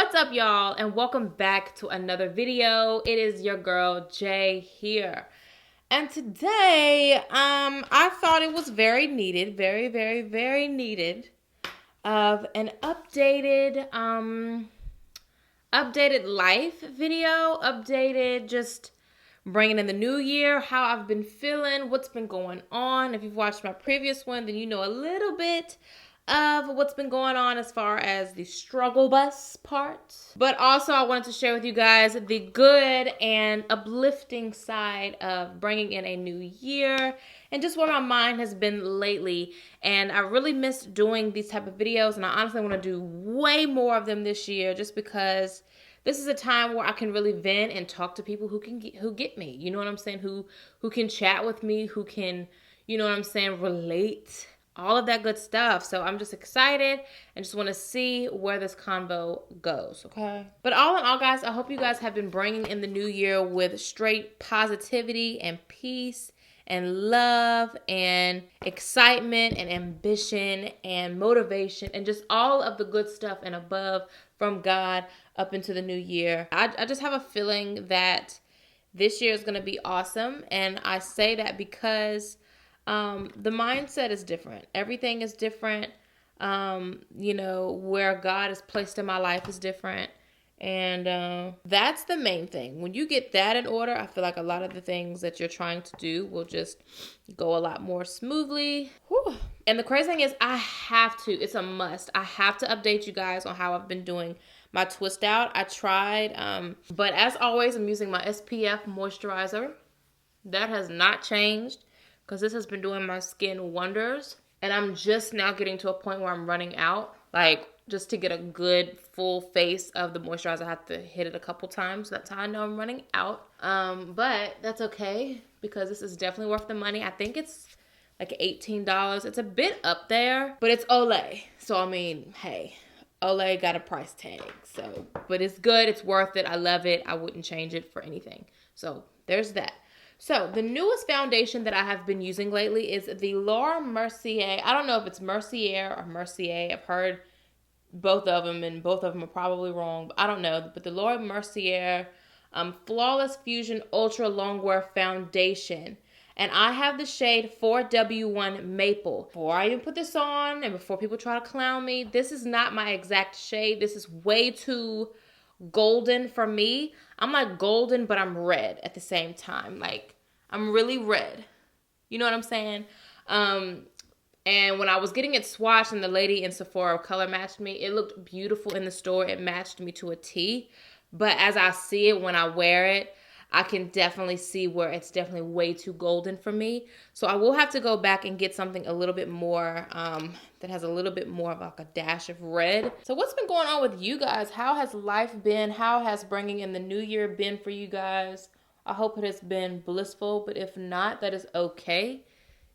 What's up, y'all, and welcome back to another video. It is your girl Jay here, and today I thought it was very needed, very needed of an updated life video, updated just bringing in the new year, how I've been feeling, what's been going on. If you've watched my previous one, then you know a little bit of what's been going on as far as the struggle bus part. But also I wanted to share with you guys the good and uplifting side of bringing in a new year and just where my mind has been lately. And I really missed doing these type of videos, and I honestly want to do way more of them this year just because this is a time where I can really vent and talk to people who get me. You know what I'm saying? Who can chat with me, who can, you know what I'm saying, relate, all of that good stuff. So I'm just excited and just want to see where this convo goes, okay? But all in all, guys, I hope you guys have been bringing in the new year with straight positivity and peace and love and excitement and ambition and motivation and just all of the good stuff and above from God up into the new year. I just have a feeling that this year is going to be awesome. And I say that because the mindset is different. Everything is different. Where God is placed in my life is different. And that's the main thing. When you get that in order, I feel like a lot of the things that you're trying to do will just go a lot more smoothly. Whew. And the crazy thing is it's a must. I have to update you guys on how I've been doing my twist out. I tried, but as always, I'm using my SPF moisturizer. That has not changed because this has been doing my skin wonders. And I'm just now getting to a point where I'm running out. Like, just to get a good full face of the moisturizer, I have to hit it a couple times. That's how I know I'm running out. But that's okay because this is definitely worth the money. I think it's like $18. It's a bit up there, but it's Olay. So, I mean, hey, Olay got a price tag. So, but it's good. It's worth it. I love it. I wouldn't change it for anything. So, there's that. So, the newest foundation that I have been using lately is the Laura Mercier. I don't know if it's Mercier or Mercier. I've heard both of them, and both of them are probably wrong. But I don't know. But the Laura Mercier Flawless Fusion Ultra Longwear Foundation. And I have the shade 4W1 Maple. Before I even put this on, and before people try to clown me, this is not my exact shade. This is way too golden for me. I'm like golden, but I'm red at the same time. Like, I'm really red. You know what I'm saying? And when I was getting it swatched and the lady in Sephora color matched me, it looked beautiful in the store. It matched me to a T. But as I see it when I wear it, I can definitely see where it's definitely way too golden for me. So I will have to go back and get something a little bit more, that has a little bit more of like a dash of red. So what's been going on with you guys? How has life been? How has bringing in the new year been for you guys? I hope it has been blissful, but if not, that is okay.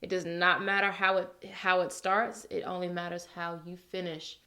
It does not matter how it starts. It only matters how you finish.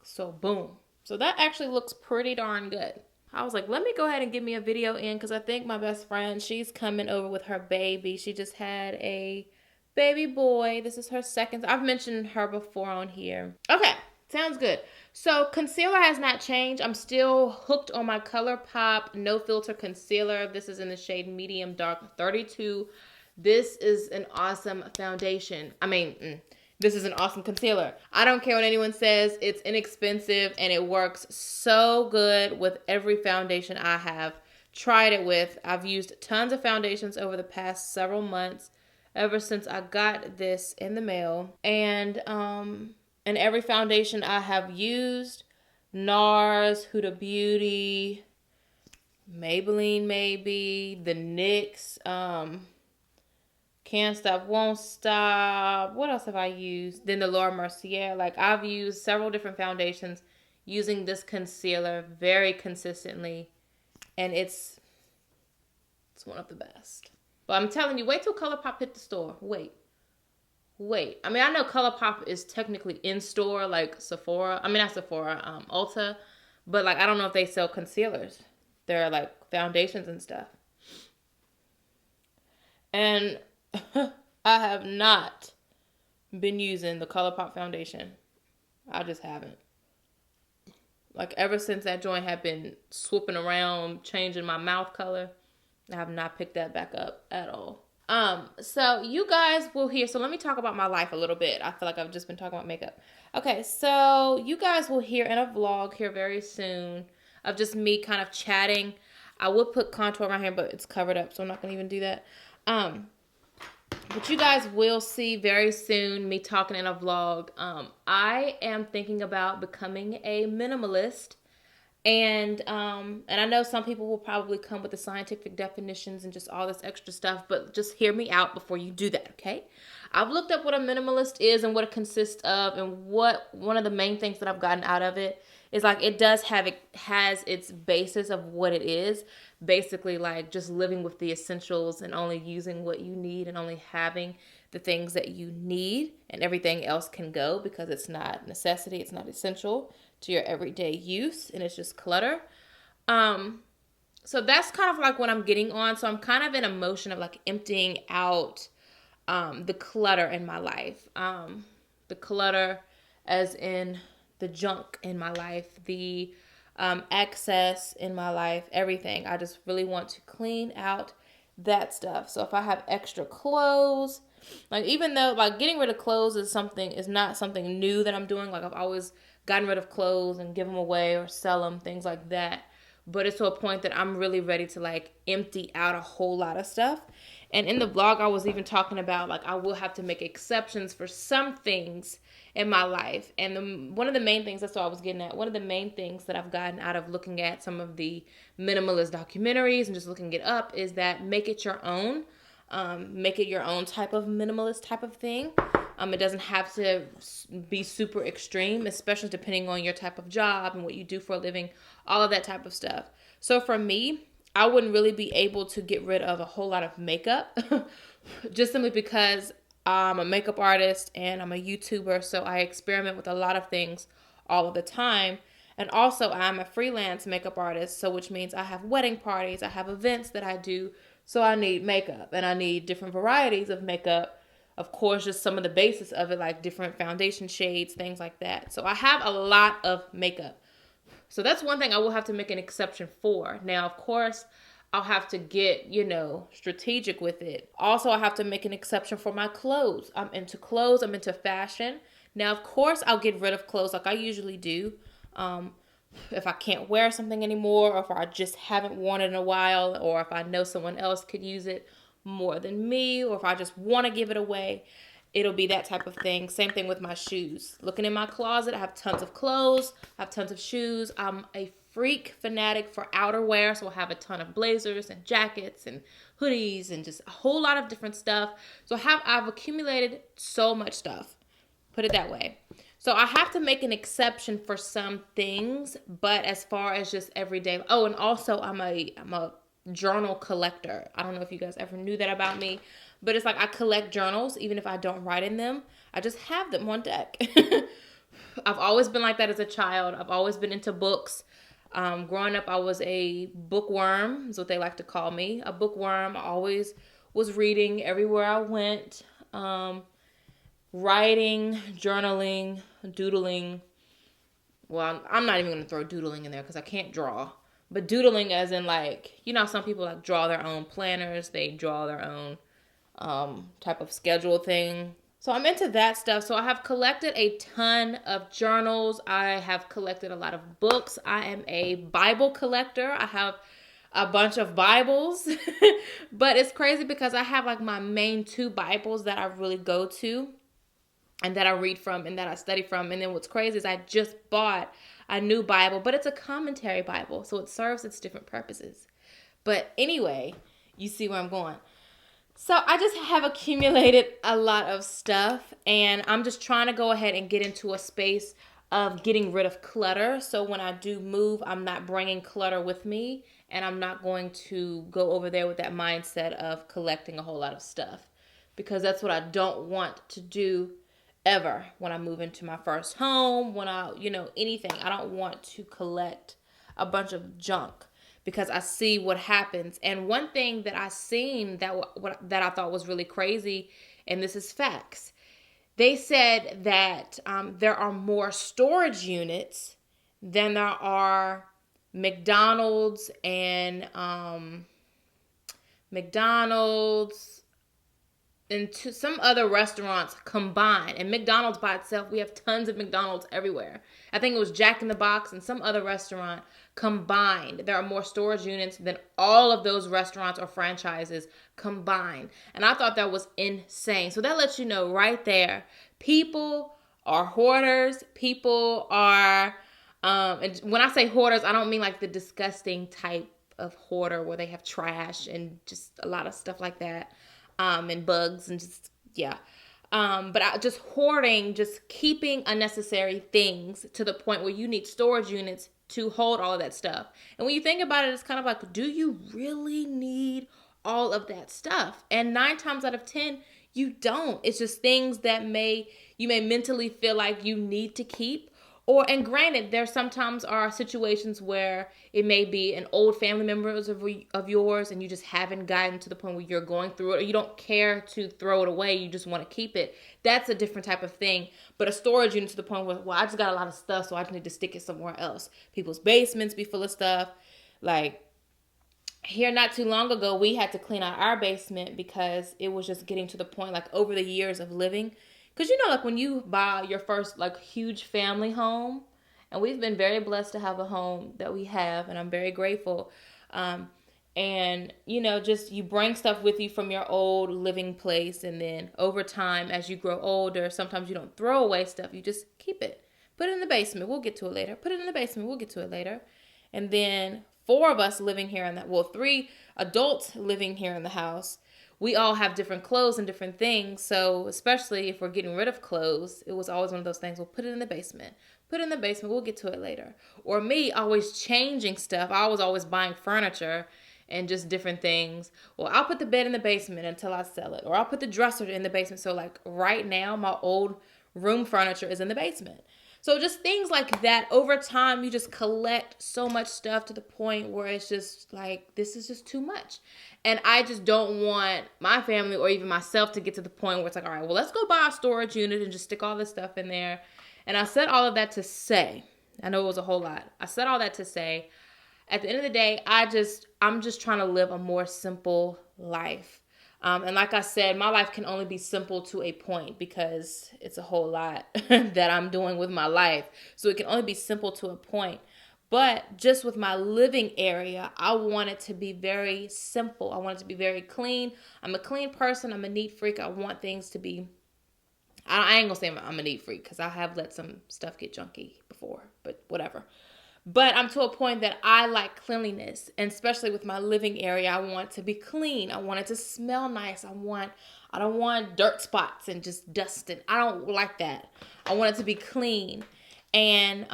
So boom. So that actually looks pretty darn good. I was like, let me go ahead and get me a video in because I think my best friend, she's coming over with her baby. She just had a baby boy. This is her second. I've mentioned her before on here. Okay, sounds good. So concealer has not changed. I'm still hooked on my ColourPop No Filter Concealer. This is in the shade Medium Dark 32. This is an awesome foundation. This is an awesome concealer. I don't care what anyone says. It's inexpensive and it works so good with every foundation I have tried it with. I've used tons of foundations over the past several months ever since I got this in the mail. And every foundation I have used, NARS, Huda Beauty, Maybelline maybe, the NYX, Can't Stop, Won't Stop. What else have I used? Then the Laura Mercier. Like, I've used several different foundations using this concealer very consistently. And it's one of the best. But I'm telling you, wait till ColourPop hit the store. Wait. I mean, I know ColourPop is technically in store, like Sephora. I mean, not Sephora, Ulta. But, like, I don't know if they sell concealers. They're, like, foundations and stuff. And I have not been using the ColourPop foundation. I just haven't. Like ever since that joint had been swooping around, changing my mouth color, I have not picked that back up at all. So you guys will hear, so let me talk about my life a little bit. I feel like I've just been talking about makeup. Okay, so you guys will hear in a vlog here very soon of just me kind of chatting. I would put contour around here, but it's covered up, so I'm not gonna even do that. But you guys will see very soon me talking in a vlog. I am thinking about becoming a minimalist. And I know some people will probably come with the scientific definitions and just all this extra stuff, but just hear me out before you do that, okay? I've looked up what a minimalist is and what it consists of, and what one of the main things that I've gotten out of it is like it has its basis of what it is. Basically like just living with the essentials and only using what you need and only having the things that you need, and everything else can go because it's not necessity, it's not essential to your everyday use, and it's just clutter. So that's kind of like what I'm getting on. So I'm kind of in a motion of like emptying out the clutter in my life. The clutter as in the junk in my life, the excess in my life, everything. I just really want to clean out that stuff. So if I have extra clothes, like even though like getting rid of clothes is not something new that I'm doing. Like I've always gotten rid of clothes and give them away or sell them, things like that. But it's to a point that I'm really ready to like empty out a whole lot of stuff. And in the vlog, I was even talking about like I will have to make exceptions for some things in my life. And one of the main things, that's what I was getting at, one of the main things that I've gotten out of looking at some of the minimalist documentaries and just looking it up is that make it your own. Make it your own type of minimalist type of thing. It doesn't have to be super extreme, especially depending on your type of job and what you do for a living, all of that type of stuff. So for me, I wouldn't really be able to get rid of a whole lot of makeup just simply because I'm a makeup artist and I'm a YouTuber. So I experiment with a lot of things all of the time. And also I'm a freelance makeup artist. So which means I have wedding parties, I have events that I do. So I need makeup and I need different varieties of makeup. Of course, just some of the basis of it, like different foundation shades, things like that. So I have a lot of makeup. So that's one thing I will have to make an exception for. Now, of course, I'll have to get, strategic with it. Also, I have to make an exception for my clothes. I'm into clothes. I'm into fashion. Now, of course, I'll get rid of clothes like I usually do. If I can't wear something anymore, or if I just haven't worn it in a while, or if I know someone else could use it more than me, or if I just want to give it away, it'll be that type of thing. Same thing with my shoes. Looking in my closet, I have tons of clothes, I have tons of shoes. I'm a freak fanatic for outerwear, so I have a ton of blazers and jackets and hoodies and just a whole lot of different stuff. So I've accumulated so much stuff, put it that way. So I have to make an exception for some things, but as far as just everyday, and also I'm a journal collector. I don't know if you guys ever knew that about me, but it's like I collect journals even if I don't write in them. I just have them on deck. I've always been like that as a child. I've always been into books. Growing up, I was a bookworm, is what they like to call me. A bookworm. I always was reading everywhere I went. Writing, journaling, doodling. Well, I'm not even going to throw doodling in there because I can't draw. But doodling as in like, some people like draw their own planners. They draw their own type of schedule thing. So I'm into that stuff. So I have collected a ton of journals. I have collected a lot of books. I am a Bible collector. I have a bunch of Bibles. But it's crazy because I have like my main 2 Bibles that I really go to and that I read from and that I study from. And then what's crazy is I just bought a new Bible, but it's a commentary Bible. So it serves its different purposes. But anyway, you see where I'm going. So I just have accumulated a lot of stuff, and I'm just trying to go ahead and get into a space of getting rid of clutter. So when I do move, I'm not bringing clutter with me, and I'm not going to go over there with that mindset of collecting a whole lot of stuff, because that's what I don't want to do ever when I move into my first home, when anything. I don't want to collect a bunch of junk because I see what happens. And one thing that I seen that I thought was really crazy, and this is facts, they said that there are more storage units Then there are McDonald's and some other restaurants combined. And McDonald's by itself, we have tons of McDonald's everywhere. I think it was Jack in the Box and some other restaurant combined. There are more storage units than all of those restaurants or franchises combined. And I thought that was insane. So that lets you know right there, people are hoarders. People are, and when I say hoarders, I don't mean like the disgusting type of hoarder where they have trash and just a lot of stuff like that. And bugs and just, yeah. But just hoarding, just keeping unnecessary things to the point where you need storage units to hold all of that stuff. And when you think about it, it's kind of like, do you really need all of that stuff? And 9 times out of 10, you don't. It's just things that you may mentally feel like you need to keep. And granted, there sometimes are situations where it may be an old family member of yours and you just haven't gotten to the point where you're going through it, or you don't care to throw it away, you just want to keep it. That's a different type of thing. But a storage unit to the point where, well, I just got a lot of stuff, so I just need to stick it somewhere else. People's basements be full of stuff. Like, here not too long ago, we had to clean out our basement because it was just getting to the point, like, over the years of living. Because, like when you buy your first, like, huge family home, and we've been very blessed to have a home that we have, and I'm very grateful. And, just you bring stuff with you from your old living place, and then over time, as you grow older, sometimes you don't throw away stuff. You just keep it. Put it in the basement. We'll get to it later. Put it in the basement. We'll get to it later. And then 4 of us living here 3 adults living here in the house, we all have different clothes and different things. So especially if we're getting rid of clothes, it was always one of those things. We'll put it in the basement. Put it in the basement. We'll get to it later. Or me always changing stuff. I was always buying furniture and just different things. Well, I'll put the bed in the basement until I sell it. Or I'll put the dresser in the basement. So like right now, my old room furniture is in the basement. So just things like that. Over time, you just collect so much stuff to the point where it's just like, this is just too much. And I just don't want my family or even myself to get to the point where it's like, all right, well, let's go buy a storage unit and just stick all this stuff in there. And I said all of that to say, I know it was a whole lot. I said all that to say, at the end of the day, I'm just trying to live a more simple life. And like I said, my life can only be simple to a point because it's a whole lot that I'm doing with my life. So it can only be simple to a point. But just with my living area, I want it to be very simple. I want it to be very clean. I'm a clean person. I'm a neat freak. I want things to be, I ain't gonna say I'm a neat freak because I have let some stuff get junky before, but whatever. But I'm to a point that I like cleanliness, and especially with my living area, I want to be clean. I want it to smell nice. I don't want dirt spots and just dust, and I don't like that. I want it to be clean. And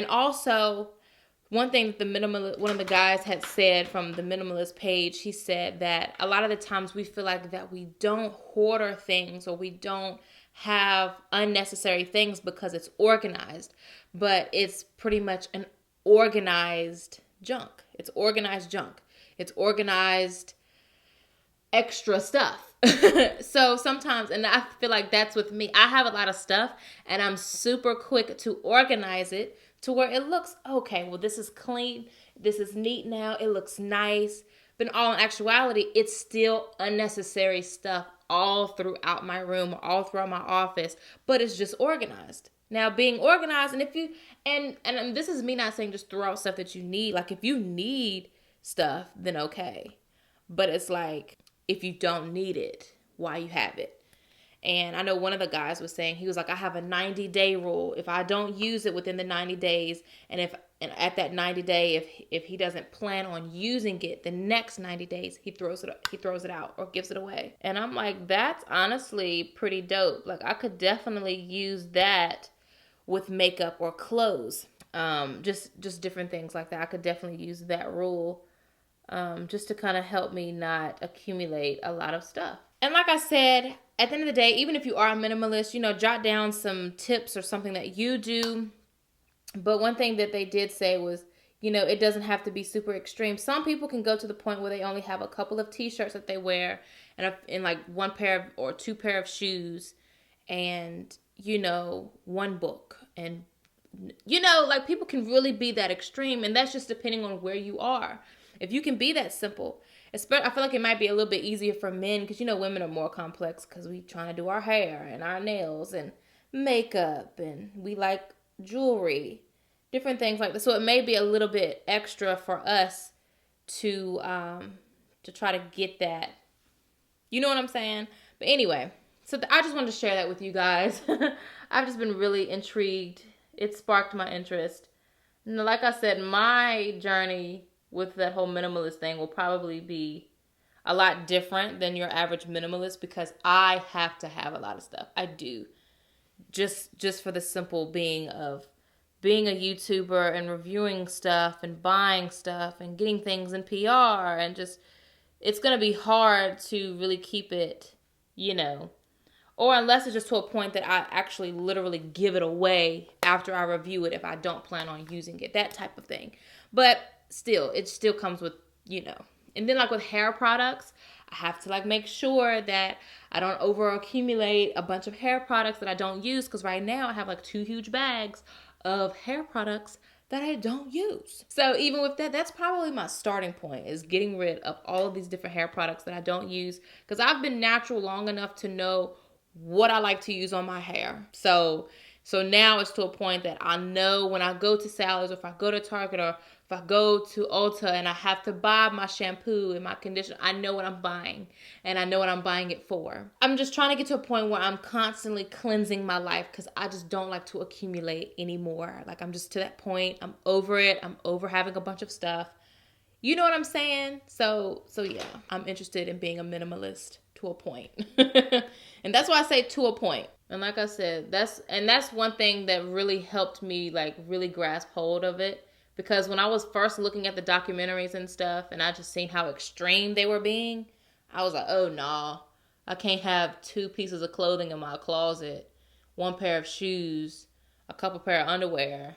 also one thing that one of the guys had said from the minimalist page, he said that a lot of the times we feel like that we don't hoard things or we don't have unnecessary things because it's organized, but it's pretty much an organized junk. It's organized junk. It's organized extra stuff. So sometimes, and I feel like that's with me, I have a lot of stuff and I'm super quick to organize it to where it looks okay. Well, this is clean. This is neat now. It looks nice. But in all actuality, it's still unnecessary stuff all throughout my room, all throughout my office, but it's just organized. Now, being organized, and if you, and this is me not saying just throw out stuff that you need. Like, if you need stuff, then okay. But it's like, if you don't need it, why you have it? And I know one of the guys was saying, he was like, I have a 90-day rule. If I don't use it within the 90 days, and at that 90 day, if he doesn't plan on using it the next 90 days, he throws it out or gives it away. And I'm like, that's honestly pretty dope. Like, I could definitely use that with makeup or clothes. Just different things like that. I could definitely use that rule just to kind of help me not accumulate a lot of stuff. And like I said, at the end of the day, even if you are a minimalist, jot down some tips or something that you do. But one thing that they did say was, it doesn't have to be super extreme. Some people can go to the point where they only have a couple of t-shirts that they wear and like one pair or 2 pair of shoes and, one book and You know, like people can really be that extreme, and that's just depending on where you are. If you can be that simple, I feel like it might be a little bit easier for men because, you know, women are more complex because we trying to do our hair and our nails and makeup, and we like jewelry, different things like that. So it may be a little bit extra for us to try to get that. You know what I'm saying? But anyway, so I just wanted to share that with you guys. I've just been really intrigued. It sparked my interest. And like I said, my journey with that whole minimalist thing will probably be a lot different than your average minimalist because I have to have a lot of stuff. I do. Just for the simple being of being a YouTuber and reviewing stuff and buying stuff and getting things in PR, and just it's going to be hard to really keep it, you know, or unless it's just to a point that I actually literally give it away after I review it if I don't plan on using it, that type of thing. But still, it still comes with, you know. And then like with hair products, I have to like make sure that I don't over accumulate a bunch of hair products that I don't use, because right now I have like 2 huge bags of hair products that I don't use. So even with that, that's probably my starting point, is getting rid of all of these different hair products that I don't use, because I've been natural long enough to know what I like to use on my hair. So now it's to a point that I know when I go to Sally's, or if I go to Target, or if I go to Ulta and I have to buy my shampoo and my conditioner, I know what I'm buying and I know what I'm buying it for. I'm just trying to get to a point where I'm constantly cleansing my life because I just don't like to accumulate anymore. Like I'm just to that point. I'm over it. I'm over having a bunch of stuff. You know what I'm saying? So yeah, I'm interested in being a minimalist to a point. And that's why I say to a point. And like I said, that's one thing that really helped me like really grasp hold of it. Because when I was first looking at the documentaries and stuff, and I just seen how extreme they were being, I was like, oh no, I can't have 2 pieces of clothing in my closet, 1 pair of shoes, a couple pair of underwear.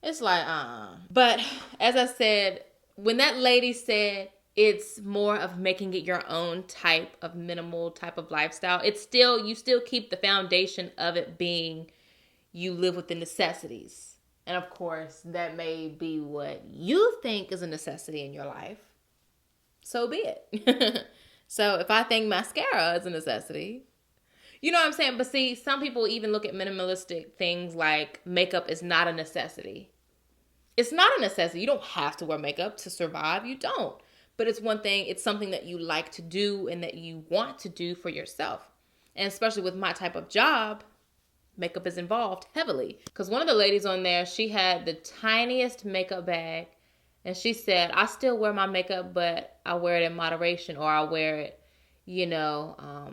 It's like, But as I said, when that lady said it's more of making it your own type of minimal type of lifestyle, you still keep the foundation of it being you live with the necessities. And of course, that may be what you think is a necessity in your life. So be it. So if I think mascara is a necessity, you know what I'm saying? But see, some people even look at minimalistic things like makeup is not a necessity. It's not a necessity. You don't have to wear makeup to survive. You don't. But it's one thing. It's something that you like to do and that you want to do for yourself. And especially with my type of job, makeup is involved heavily. Because one of the ladies on there, she had the tiniest makeup bag. And she said, I still wear my makeup, but I wear it in moderation, or I wear it, you know,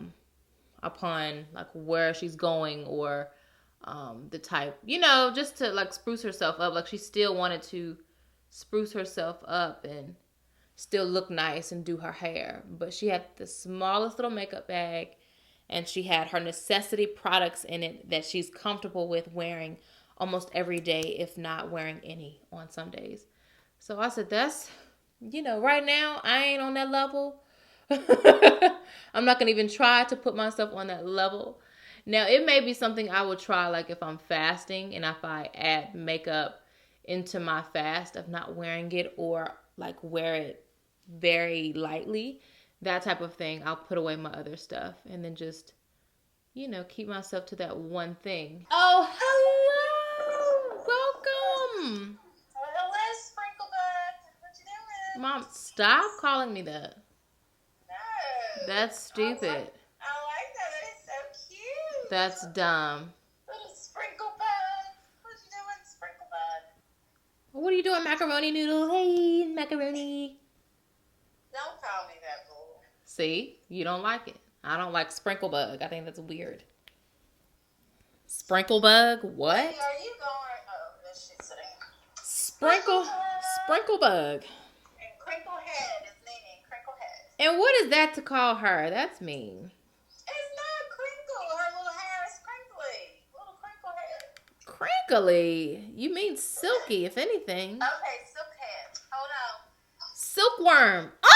upon like where she's going, or the type, you know, just to like spruce herself up. Like she still wanted to spruce herself up and still look nice and do her hair. But she had the smallest little makeup bag, and she had her necessity products in it that she's comfortable with wearing almost every day, if not wearing any on some days. So I said, that's, you know, right now I ain't on that level. I'm not going to even try to put myself on that level. Now, it may be something I would try, like if I'm fasting and if I add makeup into my fast of not wearing it, or like wear it very lightly, that type of thing. I'll put away my other stuff and then just, you know, keep myself to that one thing. Oh, hello! Welcome! Hello, Sprinkle Bud. What you doing? Mom, stop calling me that. No. That's stupid. I like that. That is so cute. That's dumb. Little Sprinkle Bud. What you doing, Sprinkle Bud? What are you doing, macaroni noodle? Hey, macaroni. Don't call me that, boy. See? You don't like it. I don't like sprinkle bug. I think that's weird. Sprinkle bug? What? Hey, are you going? Oh, this shit's sitting. Sprinkle bug. And Crinkle Head is meaning Crinkle Head. And what is that to call her? That's mean. It's not crinkle. Her little hair is crinkly. Little Crinkle Head. Crinkly? You mean silky, if anything. Okay, Silk Head. Hold on. Silkworm. Oh!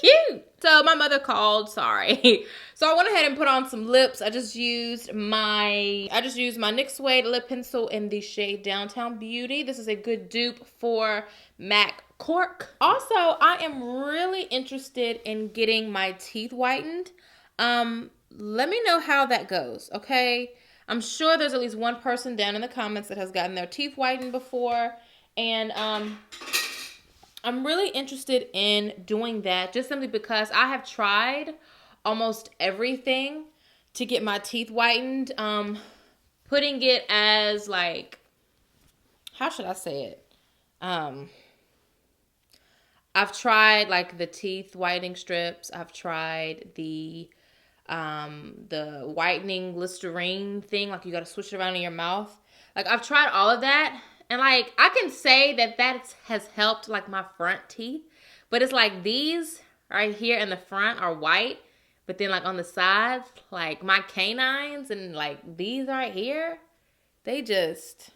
Cute. So my mother called, sorry. So I went ahead and put on some lips. I just used my NYX Suede lip pencil in the shade Downtown Beauty. This is a good dupe for MAC Cork. Also, I am really interested in getting my teeth whitened. Let me know how that goes, okay? I'm sure there's at least one person down in the comments that has gotten their teeth whitened before. And I'm really interested in doing that just simply because I have tried almost everything to get my teeth whitened. Putting it as like, how should I say it? I've tried like the teeth whitening strips. I've tried the whitening Listerine thing. Like you got to switch it around in your mouth. Like I've tried all of that. And like, I can say that has helped like my front teeth, but it's like these right here in the front are white, but then like on the sides, like my canines and like these right here, they just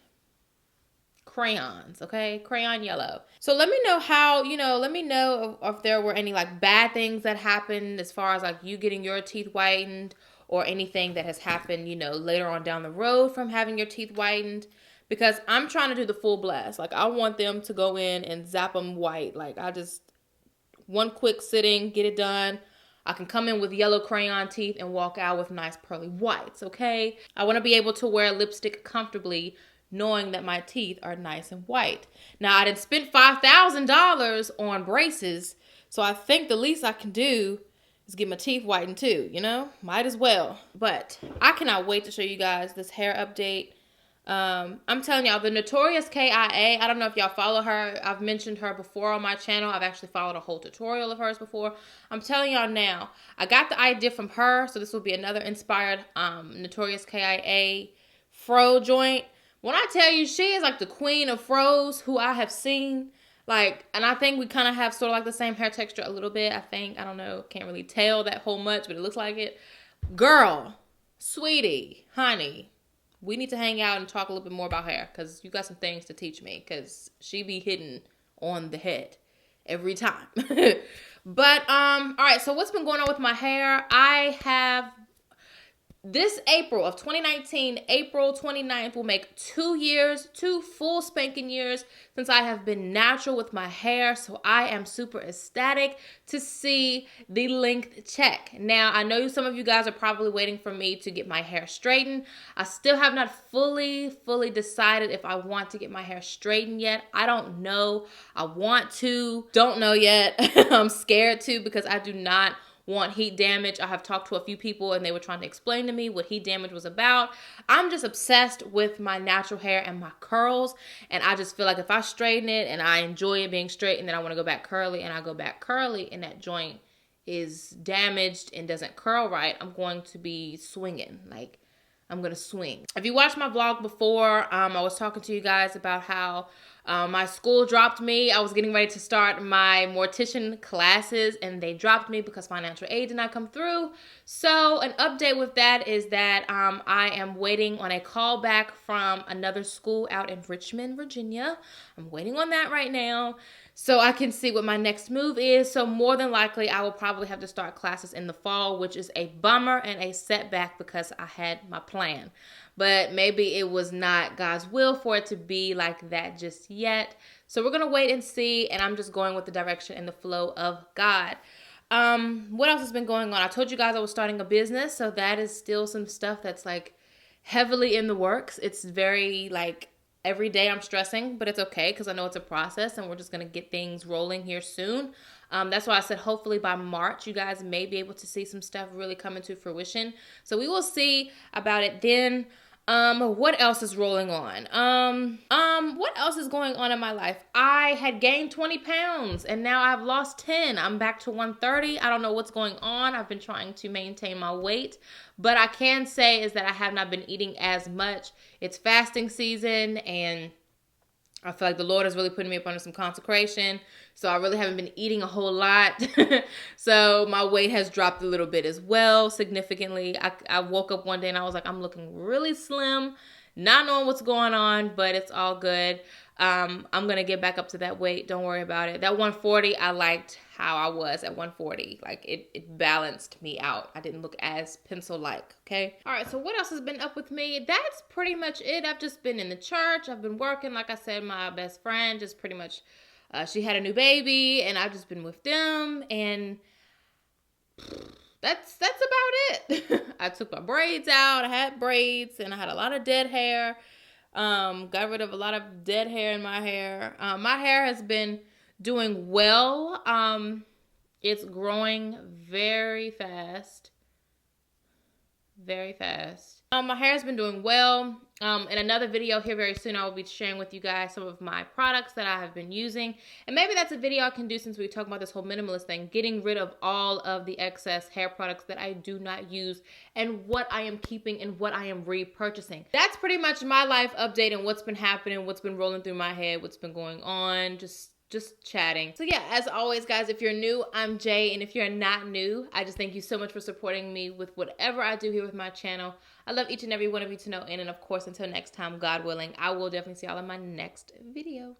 crayons, okay? Crayon yellow. So let me know how, let me know if there were any like bad things that happened as far as like you getting your teeth whitened or anything that has happened, later on down the road from having your teeth whitened. Because I'm trying to do the full blast. Like, I want them to go in and zap them white. Like, one quick sitting, get it done. I can come in with yellow crayon teeth and walk out with nice pearly whites, okay? I want to be able to wear lipstick comfortably knowing that my teeth are nice and white. Now, I done spent $5,000 on braces, so I think the least I can do is get my teeth whitened too, Might as well. But I cannot wait to show you guys this hair update. I'm telling y'all, the Notorious KIA, I don't know if y'all follow her. I've mentioned her before on my channel. I've actually followed a whole tutorial of hers before. I'm telling y'all now, I got the idea from her, so this will be another inspired Notorious KIA fro joint. When I tell you, she is like the queen of fros who I have seen. Like, and I think we kind of have sort of like the same hair texture a little bit, I don't know, can't really tell that whole much, but it looks like it. Girl, sweetie, honey, we need to hang out and talk a little bit more about hair because you got some things to teach me because she be hitting on the head every time. But, all right, so what's been going on with my hair? I have this April of 2019, April 29th will make 2 years, 2 full spanking years since I have been natural with my hair. So I am super ecstatic to see the length check. Now, I know some of you guys are probably waiting for me to get my hair straightened. I still have not fully decided if I want to get my hair straightened yet. I don't know. I want to. Don't know yet. I'm scared to because I do not want heat damage. I have talked to a few people and they were trying to explain to me what heat damage was about. I'm just obsessed with my natural hair and my curls, and I just feel like if I straighten it and I enjoy it being straight and then I want to go back curly and I go back curly and that joint is damaged and doesn't curl right, I'm going to be swinging. Like, I'm going to swing. If you watched my vlog before, I was talking to you guys about how my school dropped me. I was getting ready to start my mortician classes and they dropped me because financial aid did not come through. So an update with that is that I am waiting on a call back from another school out in Richmond, Virginia. I'm waiting on that right now so I can see what my next move is. So more than likely, I will probably have to start classes in the fall, which is a bummer and a setback because I had my plan. But maybe it was not God's will for it to be like that just yet. So we're going to wait and see, and I'm just going with the direction and the flow of God. What else has been going on? I told you guys I was starting a business, so that is still some stuff that's like heavily in the works. It's very like every day I'm stressing, but it's okay because I know it's a process and we're just going to get things rolling here soon. That's why I said hopefully by March, you guys may be able to see some stuff really come into fruition. So we will see about it then. What else is rolling on? What else is going on in my life? I had gained 20 pounds and now I've lost 10. I'm back to 130. I don't know what's going on. I've been trying to maintain my weight, but I can say is that I have not been eating as much. It's fasting season and I feel like the Lord is really putting me up under some consecration. So I really haven't been eating a whole lot. So my weight has dropped a little bit as well, significantly. I woke up one day and I was like, I'm looking really slim, not knowing what's going on, but it's all good. I'm gonna get back up to that weight. Don't worry about it. That 140, I liked how I was at 140. Like it balanced me out. I didn't look as pencil-like. Okay. All right. So what else has been up with me? That's pretty much it. I've just been in the church. I've been working. Like I said, my best friend just pretty much. She had a new baby, and I've just been with them, and that's about it. I took my braids out. I had braids, and I had a lot of dead hair. Got rid of a lot of dead hair in my hair. My hair has been doing well. It's growing very fast. Very fast. My hair has been doing well. In another video here very soon, I will be sharing with you guys some of my products that I have been using. And maybe that's a video I can do since we talk about this whole minimalist thing, getting rid of all of the excess hair products that I do not use and what I am keeping and what I am repurchasing. That's pretty much my life update and what's been happening, what's been rolling through my head, what's been going on, just chatting. So yeah, as always, guys, if you're new, I'm Jay, and if you're not new, I just thank you so much for supporting me with whatever I do here with my channel. I love each and every one of you to know, and of course, until next time, God willing, I will definitely see y'all in my next video.